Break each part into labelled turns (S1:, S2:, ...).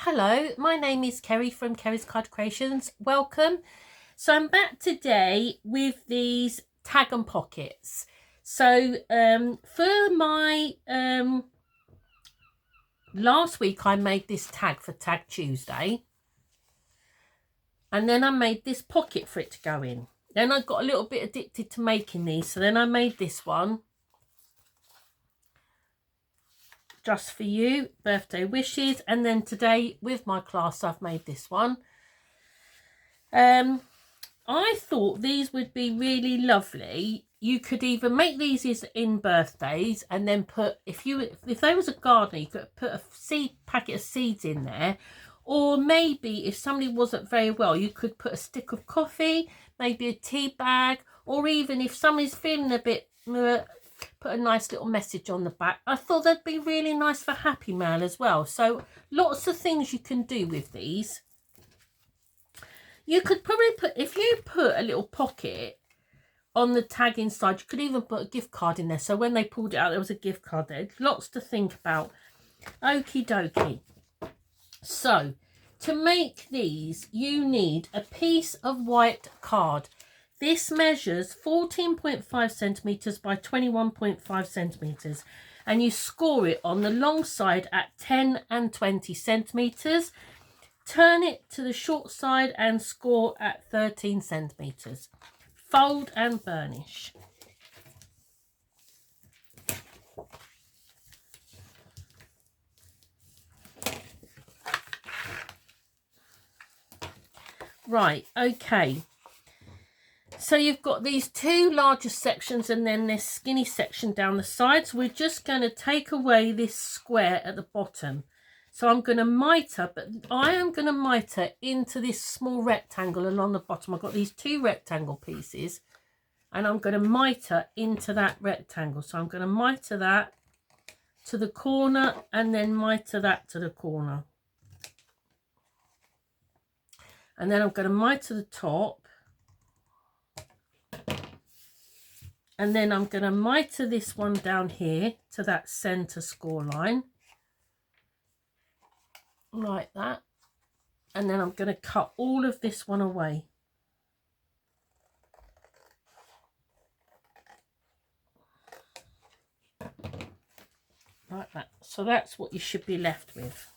S1: Hello, my name is Kerry from Kerry's Card Creations. Welcome. So I'm back today with these tag and pockets. So for my last week I made this tag for Tag Tuesday. And then I made this pocket for it to go in. Then I got a little bit addicted to making these. So then I made this one. Just for you, birthday wishes. And then today with my class I've made this one. I thought these would be really lovely. You could either make these in birthdays and then put, if there was a gardener, you could put a packet of seeds in there. Or maybe if somebody wasn't very well, you could put a stick of coffee, maybe a tea bag, or even if somebody's feeling a bit, put a nice little message on the back. I thought they'd be really nice for Happy Mail as well. So lots of things you can do with these. You could probably put, if you put a little pocket on the tag inside, you could even put a gift card in there. So when they pulled it out, there was a gift card there. Lots to think about. Okie dokie. So to make these, you need a piece of white card. This measures 14.5 centimetres by 21.5 centimetres. And you score it on the long side at 10 and 20 centimetres. Turn it to the short side and score at 13 centimetres. Fold and burnish. Right, okay. So you've got these two larger sections and then this skinny section down the sides. We're just going to take away this square at the bottom. So I'm going to mitre, but I am going to mitre into this small rectangle along the bottom. I've got these two rectangle pieces and I'm going to mitre into that rectangle. So I'm going to mitre that to the corner and then mitre that to the corner. And then I'm going to mitre the top. And then I'm going to mitre this one down here to that centre score line. Like that. And then I'm going to cut all of this one away. Like that. So that's what you should be left with.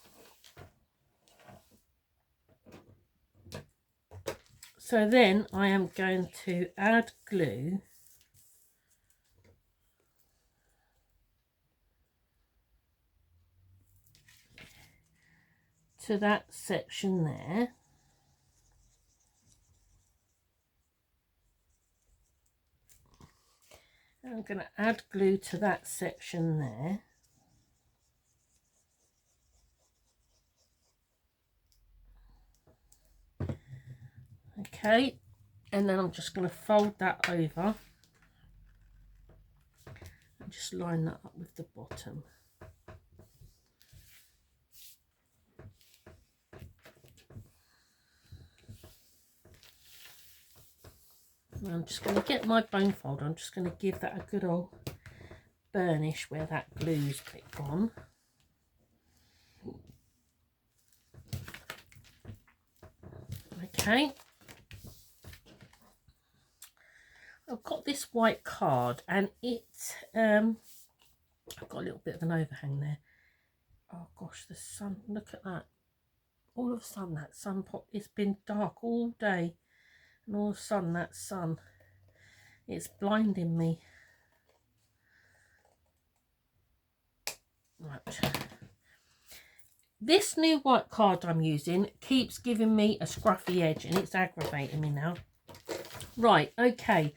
S1: So then I am going to add glue to that section there. I'm going to add glue to that section there. Okay, and then I'm just going to fold that over and just line that up with the bottom. And I'm just going to get my bone folder. I'm just going to give that a good old burnish where that glue's gone. Okay. I've got this white card and it's I've got a little bit of an overhang there. Oh gosh, the sun, look at that. All of a sudden that sun pop, it's been dark all day and all of a sudden that sun, it's blinding me. Right. This new white card I'm using keeps giving me a scruffy edge and it's aggravating me now. Right, okay.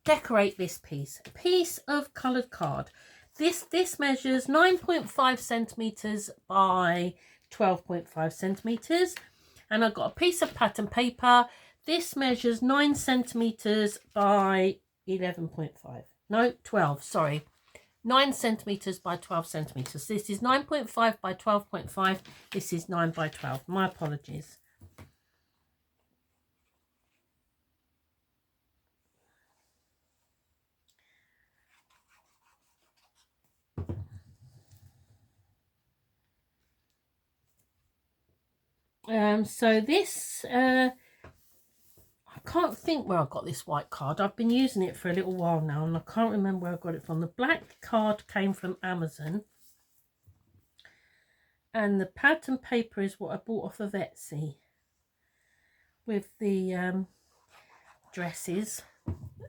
S1: Decorate this piece of coloured card. This measures 9.5 centimetres by 12.5 centimetres, and I've got a piece of pattern paper. This measures 9 centimetres by 11.5. No, 12, sorry. 9 centimetres by 12 centimetres. This is 9.5 by 12.5. This is 9 by 12. My apologies. So this, I can't think where I got this white card. I've been using it for a little while now and I can't remember where I got it from. The black card came from Amazon. And the pattern paper is what I bought off of Etsy. With the dresses.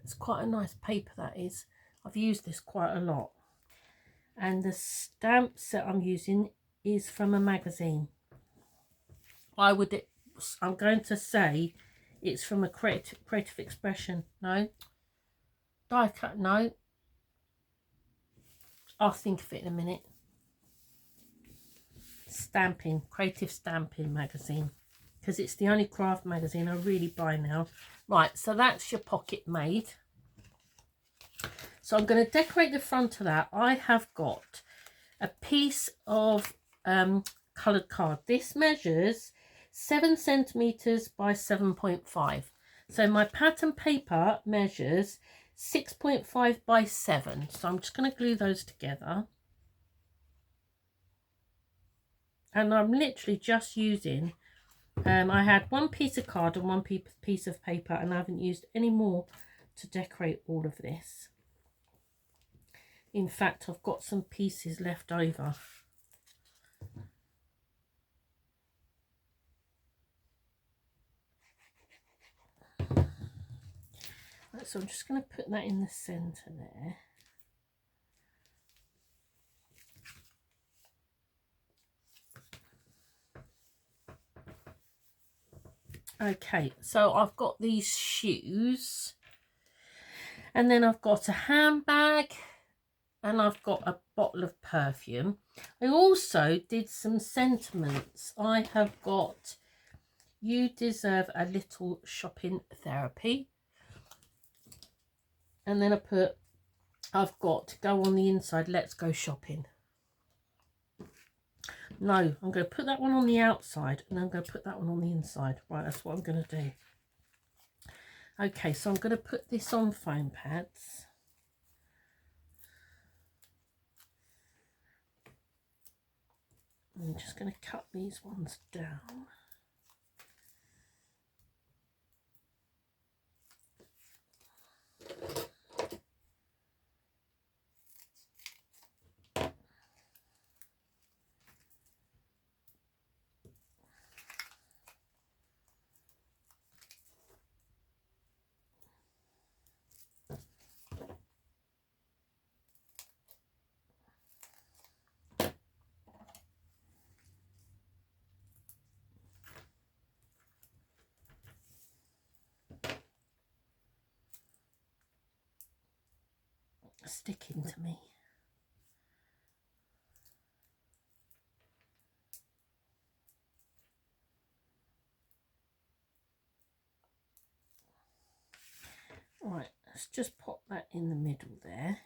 S1: It's quite a nice paper, that is. I've used this quite a lot. And the stamps that I'm using is from a magazine. I'm going to say it's from a creative expression. No. Die cut, no. I'll think of it in a minute. Stamping, Creative Stamping magazine. Because it's the only craft magazine I really buy now. Right, so that's your pocket made. So I'm going to decorate the front of that. I have got a piece of coloured card. This measures 7 centimetres by 7.5. So my pattern paper measures 6.5 by 7. So I'm just going to glue those together. And I'm literally just using, I had one piece of card and one piece of paper, and I haven't used any more to decorate all of this. In fact, I've got some pieces left over. Right, so I'm just going to put that in the centre there. Okay, so I've got these shoes, and then I've got a handbag, and I've got a bottle of perfume. I also did some sentiments. I have got "You deserve a little shopping therapy." And then I've got to go on the inside, "Let's go shopping." No, I'm going to put that one on the outside and I'm going to put that one on the inside. Right, that's what I'm going to do. Okay, so I'm going to put this on foam pads. I'm just going to cut these ones down. Sticking to me. Right, let's just pop that in the middle there.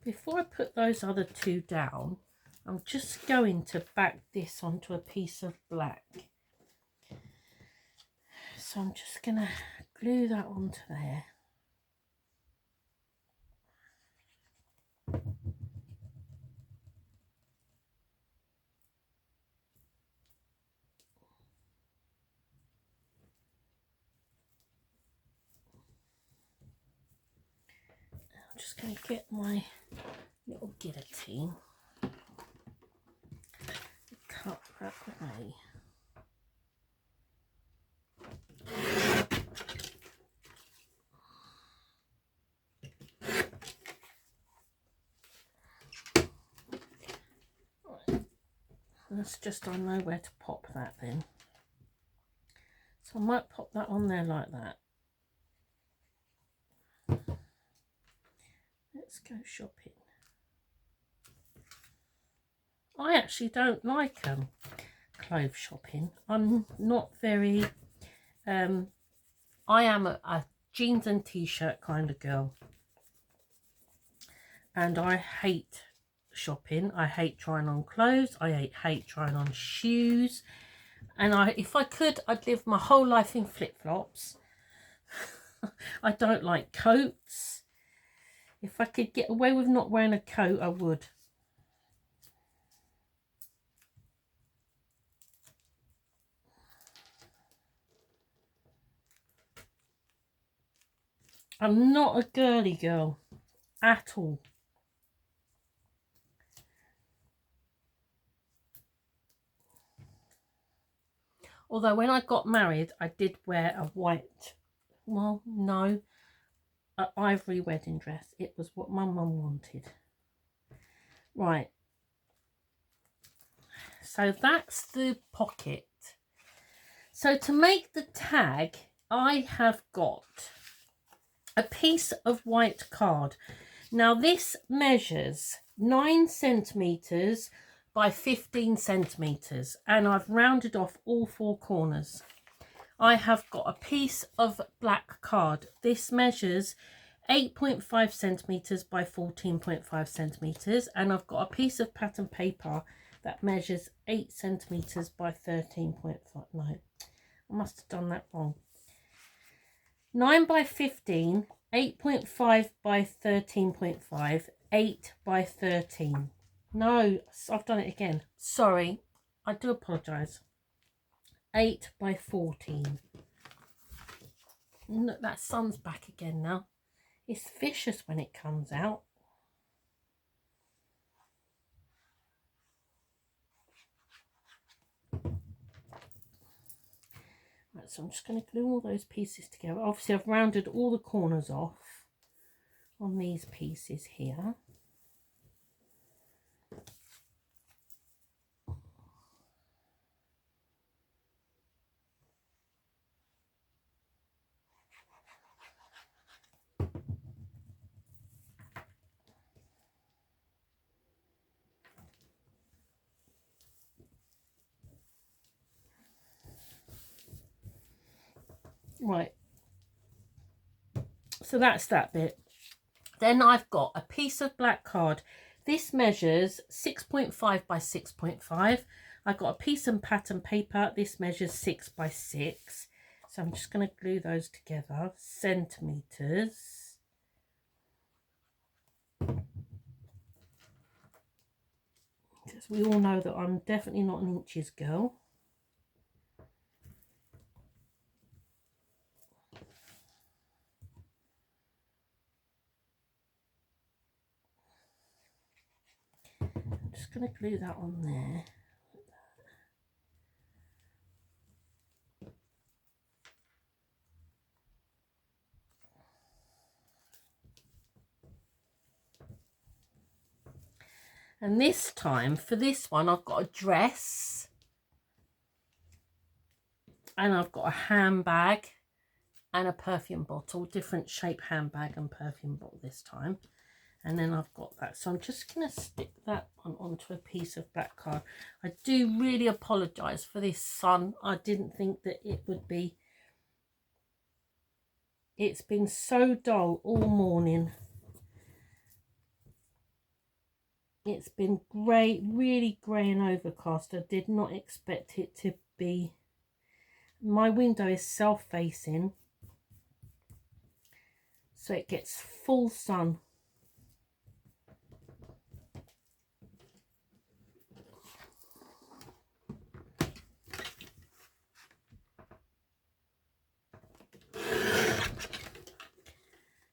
S1: Before I put those other two down, I'm just going to back this onto a piece of black. So I'm just going to glue that onto there. I'm just going to get my little guillotine, cut that away. That's just, I know where to pop that then. So I might pop that on there like that. Let's go shopping. I actually don't like clothes shopping. I'm not very, I am a jeans and t-shirt kind of girl. And I hate shopping. I hate trying on clothes. I hate trying on shoes. And if I could, I'd live my whole life in flip-flops. I don't like coats. If I could get away with not wearing a coat, I would. I'm not a girly girl at all. Although when I got married, I did wear a white, well, no, an ivory wedding dress. It was what my mum wanted. Right. So that's the pocket. So to make the tag, I have got a piece of white card. Now this measures 9 centimetres by 15 centimetres, and I've rounded off all 4 corners. I have got a piece of black card. This measures 8.5 centimetres by 14.5 centimetres, and I've got a piece of pattern paper that measures 8 centimetres by 13.5. No, I must have done that wrong. 9 by 15, 8.5 by 13.5, 8 by 13. No, I've done it again. Sorry, I do apologise. 8 by 14. No, that sun's back again now. It's vicious when it comes out. Right, so I'm just going to glue all those pieces together. Obviously, I've rounded all the corners off on these pieces here. Right, so that's that bit. Then I've got a piece of black card. This measures 6.5 by 6.5. I've got a piece of pattern paper. This measures 6 by 6. So I'm just going to glue those together. Centimetres. Because we all know that I'm definitely not an inches girl. I'm just going to glue that on there. And this time, for this one, I've got a dress. And I've got a handbag and a perfume bottle. Different shape handbag and perfume bottle this time. And then I've got that. So I'm just going to stick that one onto a piece of black card. I do really apologise for this sun. I didn't think that it would be. It's been so dull all morning. It's been grey, really grey and overcast. I did not expect it to be. My window is self-facing, so it gets full sun.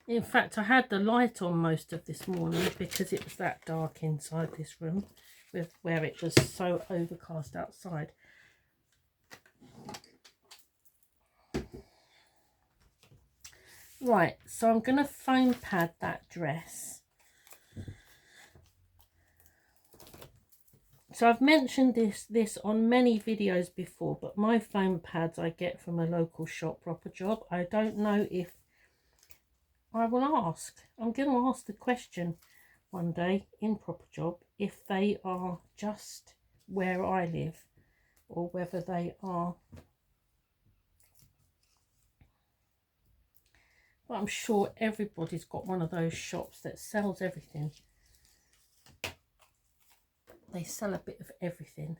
S1: In fact, I had the light on most of this morning because it was that dark inside this room, with where it was so overcast outside. Right, so I'm going to foam pad that dress. So I've mentioned this on many videos before, but my foam pads I get from a local shop, Proper Job. I don't know if I will ask. I'm going to ask the question one day in Proper Job if they are just where I live or whether they are. But I'm sure everybody's got one of those shops that sells everything. They sell a bit of everything.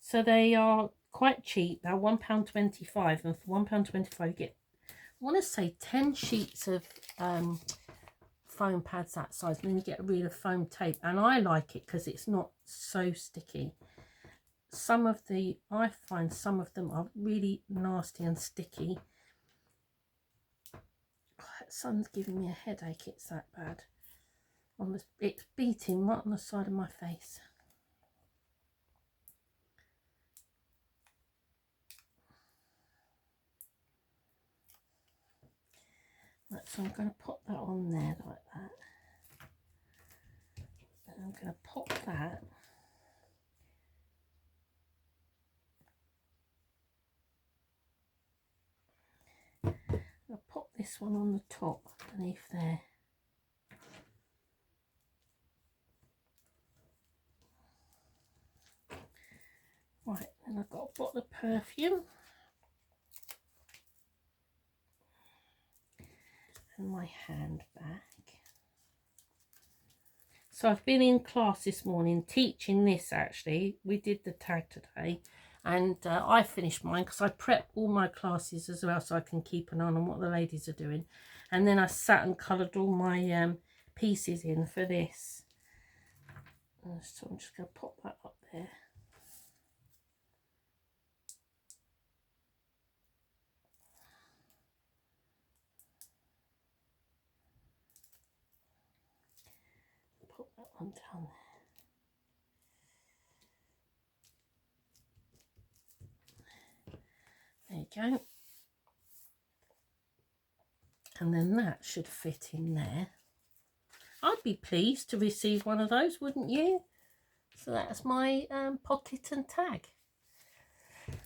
S1: So they are quite cheap. They're £1.25, and for £1.25 you get, I want to say, 10 sheets of foam pads that size, and then you get a reel of foam tape. And I like it because it's not so sticky. I find some of them are really nasty and sticky. Oh, that sun's giving me a headache, it's that bad. It's beating right on the side of my face. Right, so I'm going to put that on there like that. And I'm going to pop that. I'll pop this one on the top underneath there. Right, then I've got a bottle of perfume. And my handbag. So I've been in class this morning teaching this actually. We did the tag today. And I finished mine because I prep all my classes as well so I can keep an eye on what the ladies are doing. And then I sat and coloured all my pieces in for this. So I'm just going to pop that up there. Put that one down there. There you go. And then that should fit in there. I'd be pleased to receive one of those, wouldn't you? So that's my pocket and tag.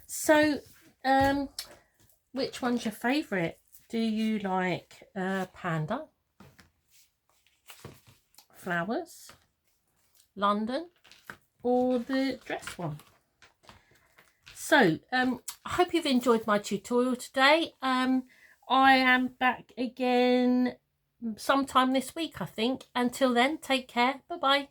S1: So, which one's your favourite? Do you like Panda, Flowers, London, or the dress one? So, I hope you've enjoyed my tutorial today. I am back again sometime this week, I think. Until then, take care. Bye-bye.